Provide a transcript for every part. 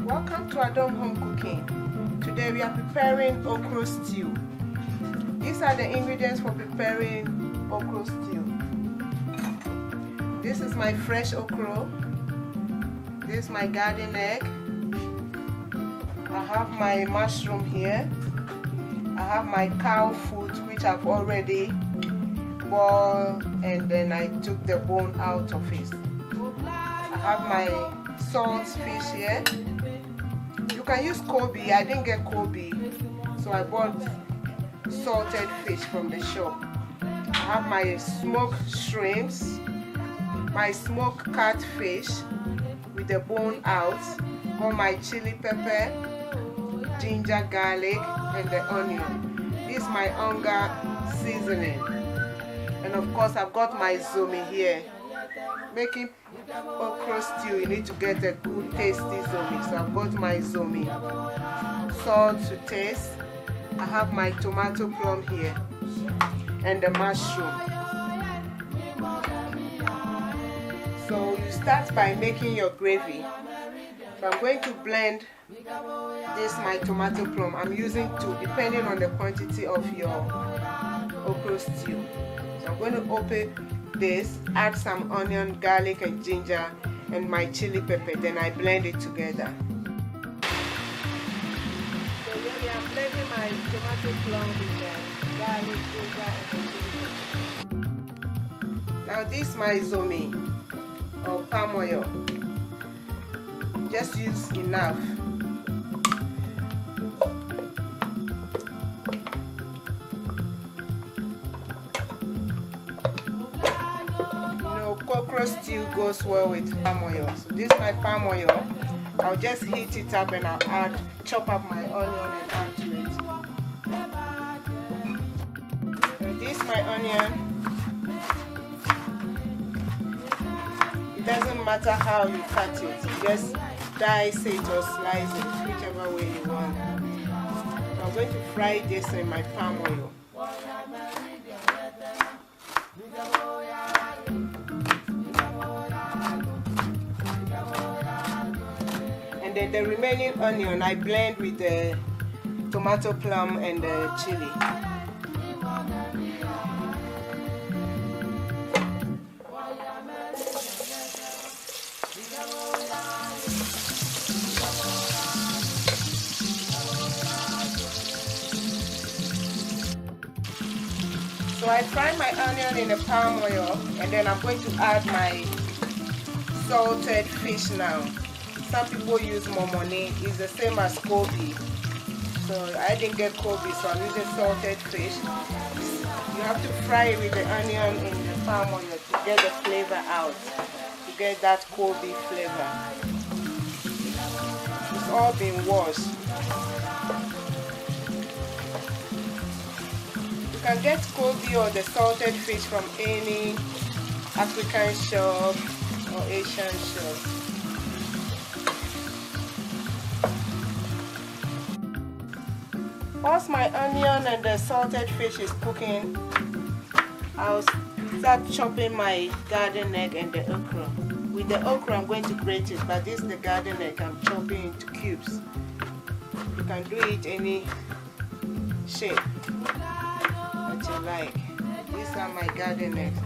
Welcome to Adom Home Cooking. Today we are preparing okra stew. These are the ingredients for preparing okra stew. This is my fresh okra. This is my garden egg. I have my mushroom here. I have my cow foot which I've already boiled and then I took the bone out of it. I have my salt fish here. You can use koobi. I didn't get koobi, so I bought salted fish from the shop. I have my smoked shrimps, my smoked catfish with the bone out, all my chili pepper, ginger, garlic, and the onion. This is my Onga seasoning. And of course, I've got my Zomi here. Making okra stew, you need to get a good tasty Zomi. So I've got my Zomi. Salt to taste. I have my tomato plum here. And the mushroom. So you start by making your gravy. So I'm going to blend this my tomato plum. I'm using 2 depending on the quantity of your okra stew. So I'm going to open this, add some onion, garlic and ginger and my chili pepper, then I blend it together. So really I'm blending my tomato plum with the garlic, ginger and the chili pepper. Now this is my Zomi or palm oil. Just use enough. Okra stew goes well with palm oil. So this is my palm oil. I'll just heat it up and I'll chop up my onion and add to it. So this is my onion. It doesn't matter how you cut it. You just dice it or slice it, whichever way you want. So I'm going to fry this in my palm oil. Then the remaining onion I blend with the tomato plum and the chili. So I fry my onion in the palm oil and then I'm going to add my salted fish now. Some people use momoni, it's the same as koobi. So I didn't get koobi, so I'm using salted fish. You have to fry it with the onion in the palm oil to get the flavor out, to get that koobi flavor. It's all been washed. You can get koobi or the salted fish from any African shop or Asian shop. Once my onion and the salted fish is cooking, I'll start chopping my garden egg and the okra. With the okra, I'm going to grate it, but this is the garden egg I'm chopping into cubes. You can do it any shape that you like. These are my garden eggs.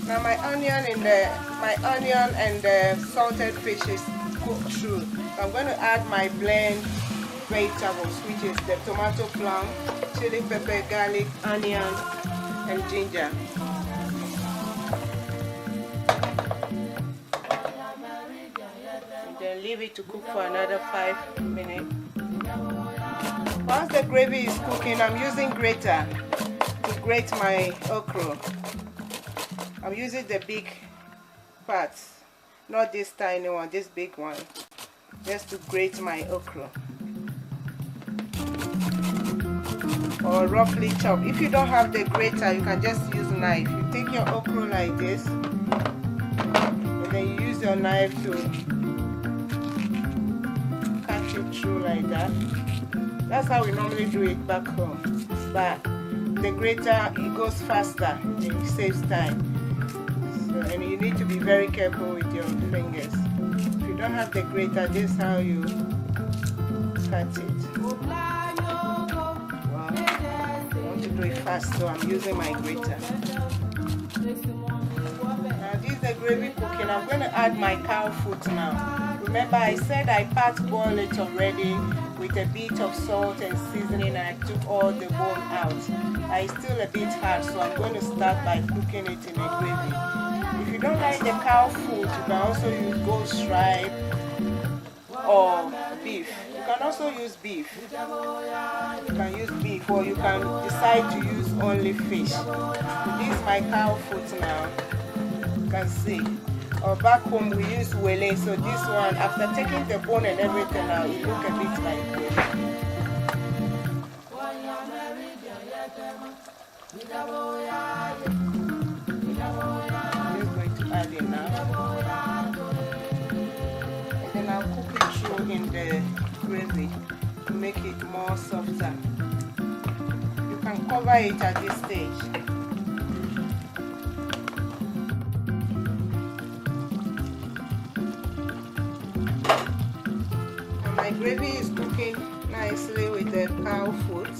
Now my onion and the salted fish is cooked through. So I'm going to add my blend vegetables, which is the tomato plum, chili pepper, garlic, onion, and ginger. And then leave it to cook for another 5 minutes. Once the gravy is cooking, I'm using grater to grate my okra. I'm using the big parts, not this tiny one, this big one, just to grate my okra. Or roughly chop. If you don't have the grater, you can just use a knife. You take your okra like this, and then you use your knife to cut it through like that. That's how we normally do it back home. But the grater, it goes faster, it saves time. So, and you need to be very careful with your fingers. If you don't have the grater, this is how you cut it. Wow. I want to do it fast, so I'm using my grater. Now this is the gravy cooking. I'm going to add my cow foot now. Remember I said I boiled it already with a bit of salt and seasoning, and I took all the bone out. It's still a bit hard, so I'm going to start by cooking it in a gravy. If you don't like the cow foot, you can also use goat stripe or beef. You can also use beef. You can use beef, or you can decide to use only fish. This is my cow foot now. You can see. Or back home we use wele, so this one, after taking the bone and everything out, it look a bit like wele. I'm just going to add it now. And then I'll cook it through in the gravy to make it more softer. You can cover it at this stage. My gravy is cooking nicely with the cow foot.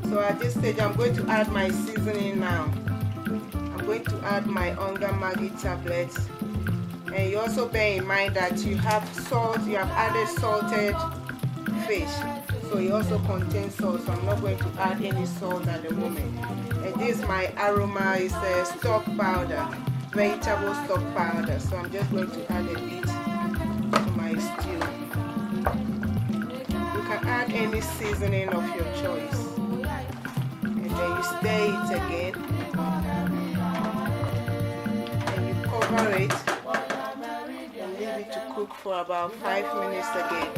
So at this stage I'm going to add my seasoning now. I'm going to add my Onga Maggi tablets. And you also bear in mind that you have salt, you have added salted fish. So it also contains salt, so I'm not going to add any salt at the moment. And this is my aroma, is the stock powder, vegetable stock powder. So I'm just going to add a bit to my stew. You can add any seasoning of your choice. And then you stir it again. And you cover it and leave it to cook for about 5 minutes again.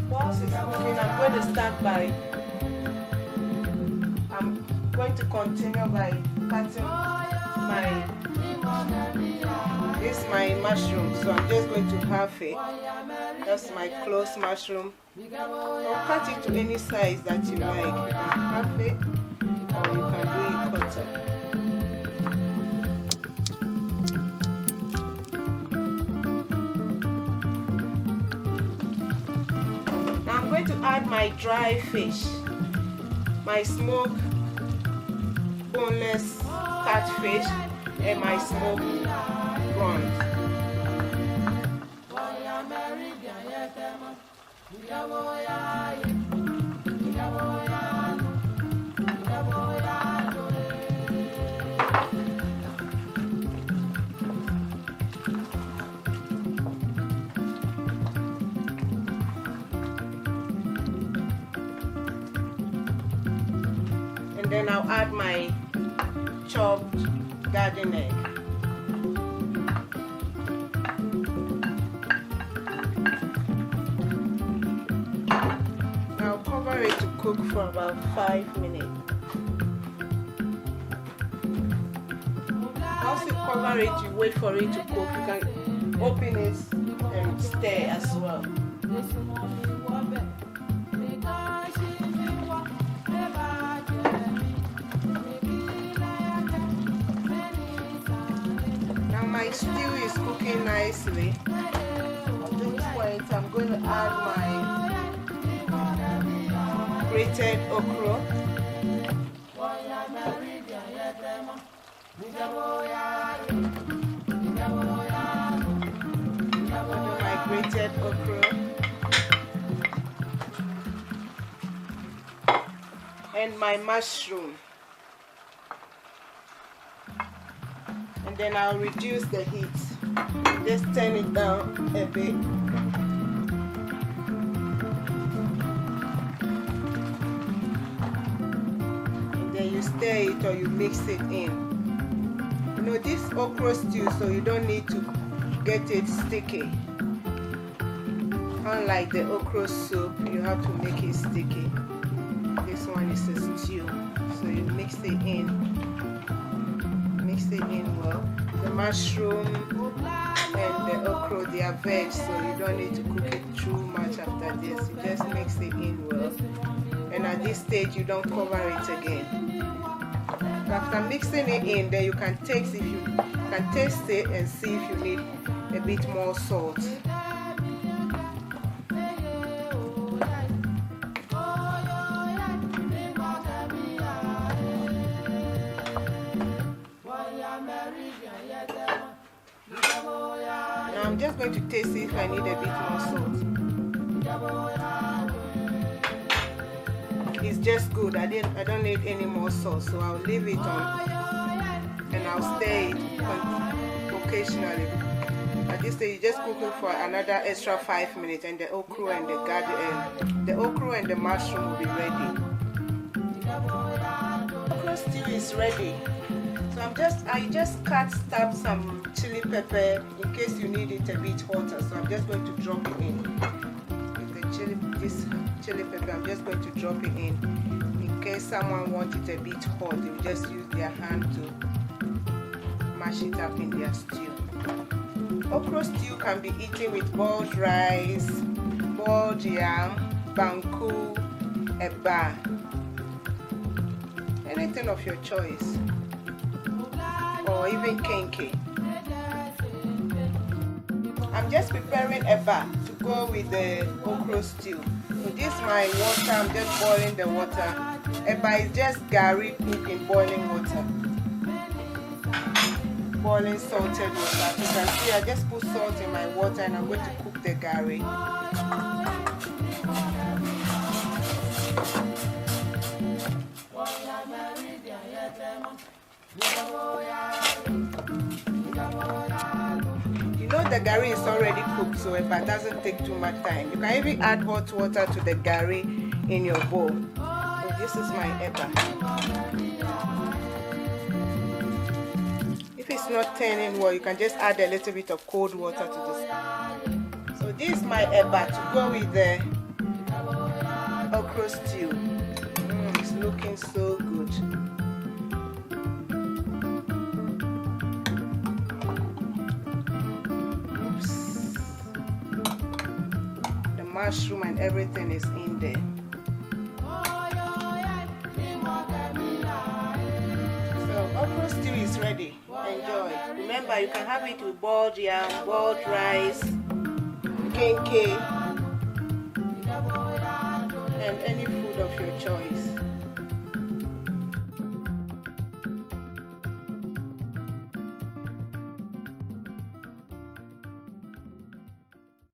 Whilst it's cooking, I'm going to start by, I'm going to continue by cutting this is my mushroom, so I'm just going to half it. That's my closed mushroom. Or cut it to any size that you like. You can half it, or you can do it quarter. Now I'm going to add my dry fish, my smoked boneless catfish, and my smoked prawns. And then I'll add my chopped garden egg. Now cover it to cook for about 5 minutes. Once you cover it, you wait for it to cook. You can open it and stir as well. Now my stew is cooking nicely. At this point, I'm going to add my grated okro. My grated okro and my mushroom, and then I'll reduce the heat, just turn it down a bit. And then you stir it or you mix it in. You know, this okra stew, so you don't need to get it sticky. Unlike the okra soup, you have to make it sticky. This one is a stew, so you mix it in well. The mushroom and the okra, they are veg, so you don't need to cook it too much after this. You just mix it in well, and at this stage you don't cover it again. So after mixing it in, then you can taste it and see if you need a bit more salt. Now I'm just going to taste if I need a bit more salt. It's just good. I don't need any more salt, so I'll leave it on and I'll stir it occasionally. At this stage, you just cook it for another extra 5 minutes, and the okra and the okra and the mushroom will be ready. Okra stew is ready. So I just stab some chili pepper in case you need it a bit hotter. So I'm just going to drop it in. This chili pepper, I'm just going to drop it in case someone wants it a bit hot. They will just use their hand to mash it up in their stew. Okra stew can be eaten with boiled rice, boiled yam, banku, eba, anything of your choice, or even kenke. I'm just preparing eba to go with the okra stew. So this is my water. I'm just boiling the water. Eba is just gari cooked in boiling water. Boiling salted water. As you can see, I just put salt in my water and I'm going to cook the gari. You know the gari is already cooked, so it doesn't take too much time. You can even add hot water to the gari in your bowl. So this is my eba. If it's not turning well, you can just add a little bit of cold water to this. So this is my eba to go with the okra stew. It's looking so good. Oops. The mushroom and everything is in there. Okra stew is ready. Enjoy. Remember, you can have it with boiled yam, boiled rice, kenke, and any food of your choice.